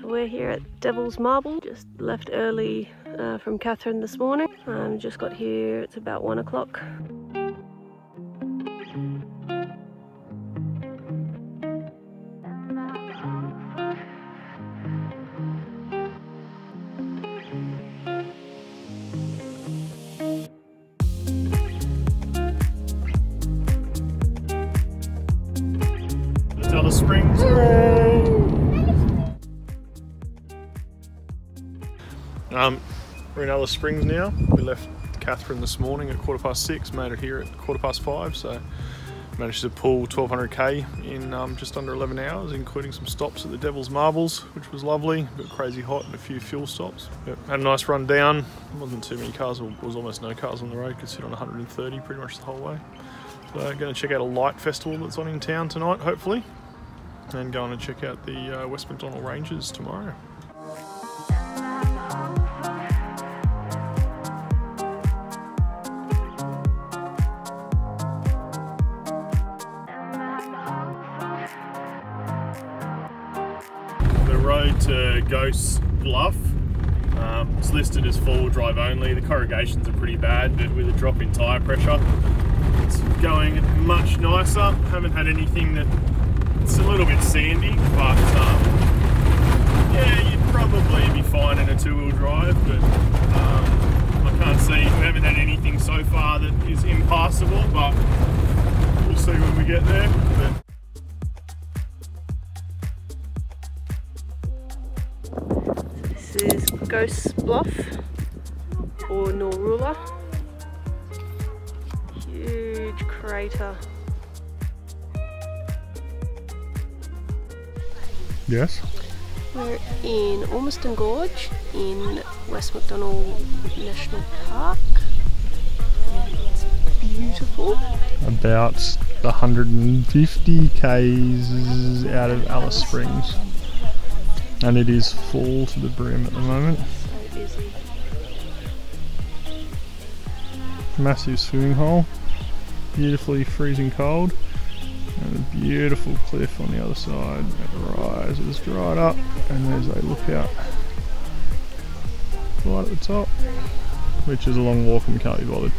We're here at Devil's Marble, just left early from Katherine this morning. Just got here, it's about 1 o'clock. Alice Springs. We're in Alice Springs now. We left Katherine this morning at 6:15, made it here at 5:15, so managed to pull 1200k in just under 11 hours, including some stops at the Devil's Marbles, which was lovely, but crazy hot and a few fuel stops. Yep. Had a nice run down, wasn't too many cars, there was almost no cars on the road, could sit on 130 pretty much the whole way. So going to check out a light festival that's on in town tonight, hopefully, and going to check out the West MacDonnell Ranges tomorrow. The road to Gosses Bluff, it's listed as 4-wheel drive only. The corrugations are pretty bad, but with a drop in tyre pressure, it's going much nicer. Haven't had anything that, it's a little bit sandy, but yeah, you'd probably be fine in a 2-wheel drive, but I can't see, we haven't had anything so far that is impassable, but we'll see when we get there. This is Gosses Bluff, or Norula. Huge crater. Yes? We're in Orminston Gorge in West MacDonnell National Park. It's beautiful. About 150 k's out of Alice Springs. And it is full to the brim at the moment. So busy. Massive swimming hole, beautifully freezing cold, and a beautiful cliff on the other side. It rises right up, and there's a lookout right at the top, which is a long walk and we can't be bothered.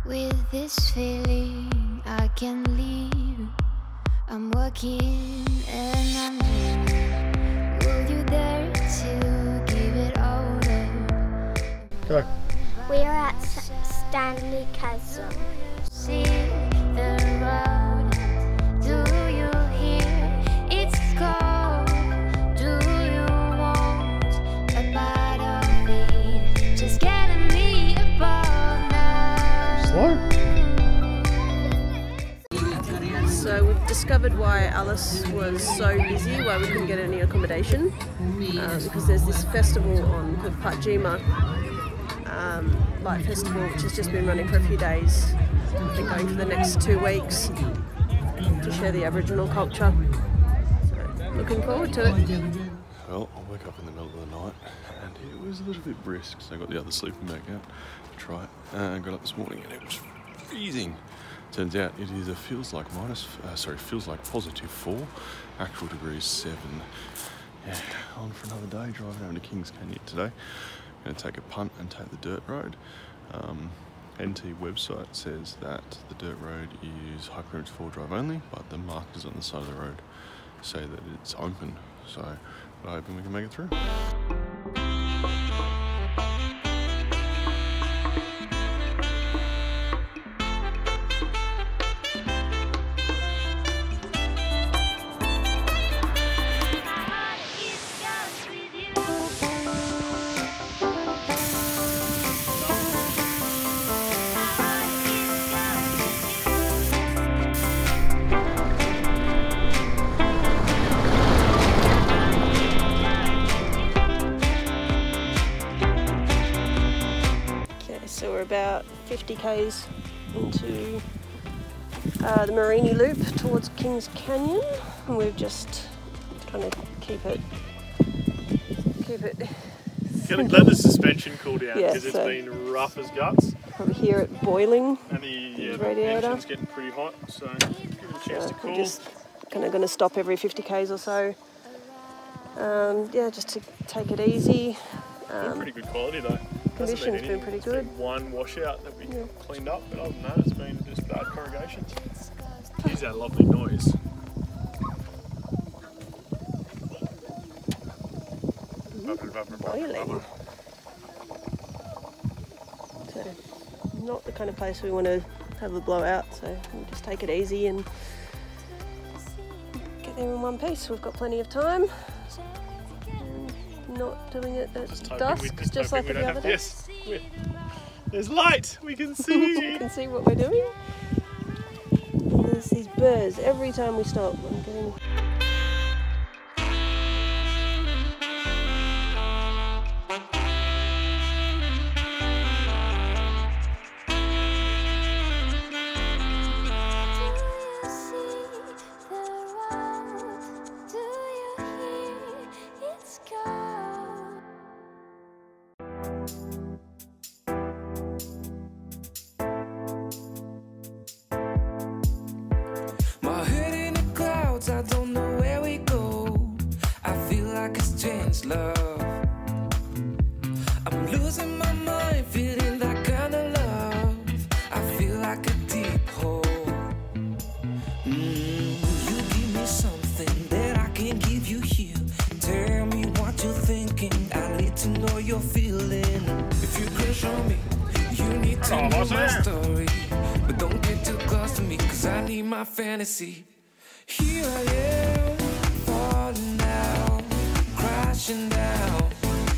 With this feeling I can leave. I'm working and I'm dreaming. Will you dare to give it all up? Go. We are at Standley Chasm. See the road. Do you hear? It's cold. Do you want a bite of it? Just getting me above now. Slow. So we've discovered why Alice was so busy, why we couldn't get any accommodation, because there's this festival on called Pajima Light Festival, which has just been running for a few days. I think going for the next 2 weeks to share the Aboriginal culture. So looking forward to it. Well, I woke up in the middle of the night and it was a little bit brisk, so I got the other sleeping bag out to try it, and got up this morning and it was freezing. Turns out it is feels like +4, actual degrees 7. Yeah, on for another day, driving over to Kings Canyon today. I'm going to take a punt and take the dirt road. NT website says that the dirt road is high clearance 4-wheel drive only, but the markers on the side of the road say that it's open, so I'm hoping we can make it through. about 50 k's into the Mereenie loop towards Kings Canyon, and we're just trying to keep it. Let the suspension cool down, Yeah, because it's so been rough as guts. Probably hear it boiling. And the radiator. engine's getting pretty hot, so give it a chance to We're cool. just kind of going to stop every 50 k's or so. Yeah, just to take it easy. Been pretty good quality though. Condition's been pretty It's good. been one washout that we cleaned up, but other than that, it's been just bad corrugations. Here's that lovely noise. Boiling. So, not the kind of place we want to have a blowout, so we'll just take it easy and get there in one piece. We've got plenty of time. And not doing it at dusk, just like the other day. Yes, there's light. We can see. You can see what we're doing. And there's these birds every time we stop. I'm getting. Fantasy. Here I am, falling down, crashing down,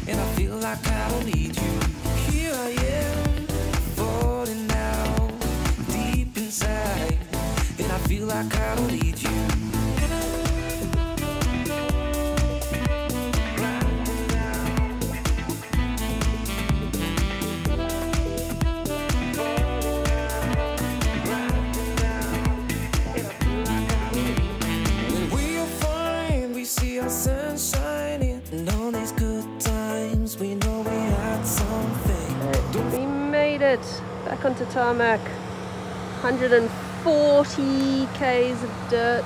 and I feel like I don't need you. Here I am, falling down, deep inside, and I feel like I don't need you. Back onto tarmac, 140 k's of dirt.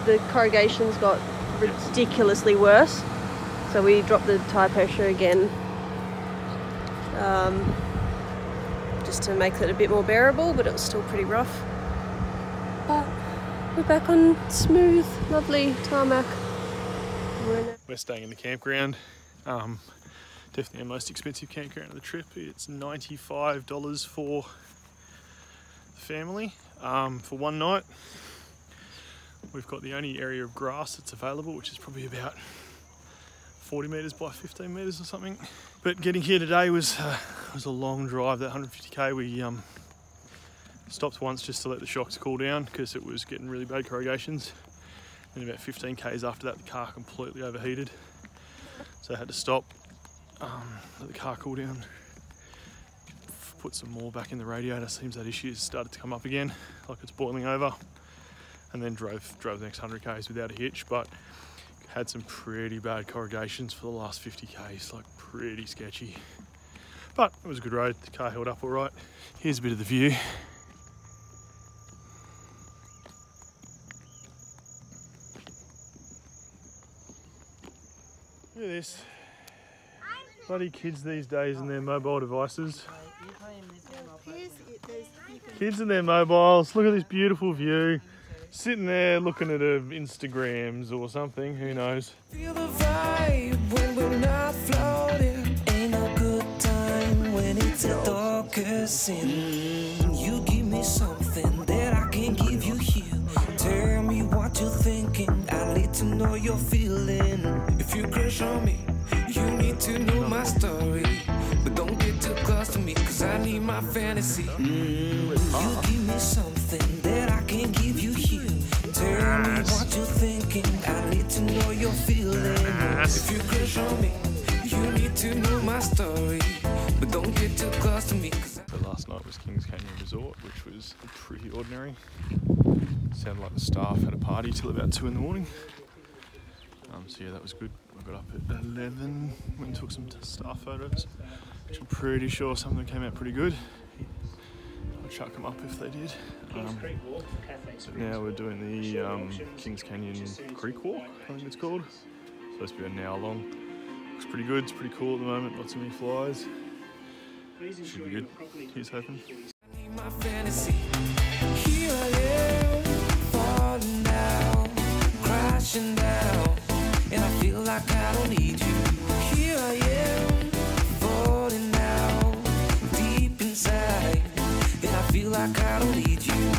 The corrugations got ridiculously worse, so we dropped the tyre pressure again, just to make it a bit more bearable, but it was still pretty rough. But we're back on smooth, lovely tarmac. We're staying in the campground. Definitely our most expensive campground of the trip. It's $95 for the family for one night. We've got the only area of grass that's available, which is probably about 40 metres by 15 metres or something. But getting here today was a long drive. That 150k, we stopped once just to let the shocks cool down because it was getting really bad corrugations. And about 15 k's after that, the car completely overheated, so I had to stop. Let the car cool down, put some more back in the radiator. Seems that issue has started to come up again, like it's boiling over, and then drove the next 100 k's without a hitch, but had some pretty bad corrugations for the last 50 k's, like pretty sketchy. But it was a good road, the car held up all right. Here's a bit of the view. Look at this. Bloody kids these days and their mobile devices. Kids and their mobiles. Look at this beautiful view. Sitting there looking at Instagrams or something, who knows. Feel the vibe when we're not floating. Ain't a good time when it's the darkest sin. You give me something that I can't give you here. Tell me what you're thinking. I need to know you're feeling. If you crush on me, you need to know my story, but don't get too close to me, cause I need my fantasy. You give me something that I can't give you here. Tell me what you're thinking, I need to know you're feeling. If you crush on me, you need to know my story, but don't get too close to me. So last night was Kings Canyon Resort, which was pretty ordinary. Sounded like the staff had a party till about 2 in the morning. So yeah, that was good. I got up at 11, went and took some staff photos, which I'm pretty sure some of them came out pretty good. I'll chuck them up if they did. But now we're doing the Kings Canyon Creek Walk, I think it's called. It's supposed to be an hour long. Looks pretty good, it's pretty cool at the moment, lots of new flies. Should be good. Here's hoping. My fantasy. Here I am, falling down, crashing down, and I feel like I don't need you. Here I am, falling down, deep inside, and I feel like I don't need you.